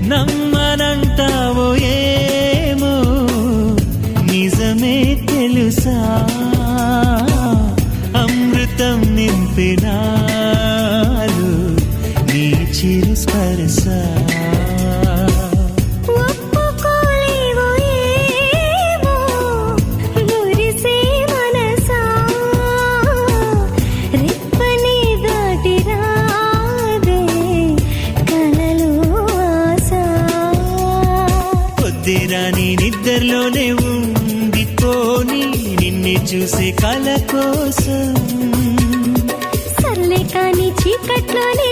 నమ్మనంటావో ఏమో నిజమే తెలుసా అమృతం నింపినాలు నీ చిరు స్పర్శ నీ నిద్రలోనే ఉండిపోని నిన్నే చూసే కల కోసం సర్లే కానీ చీకట్లోనే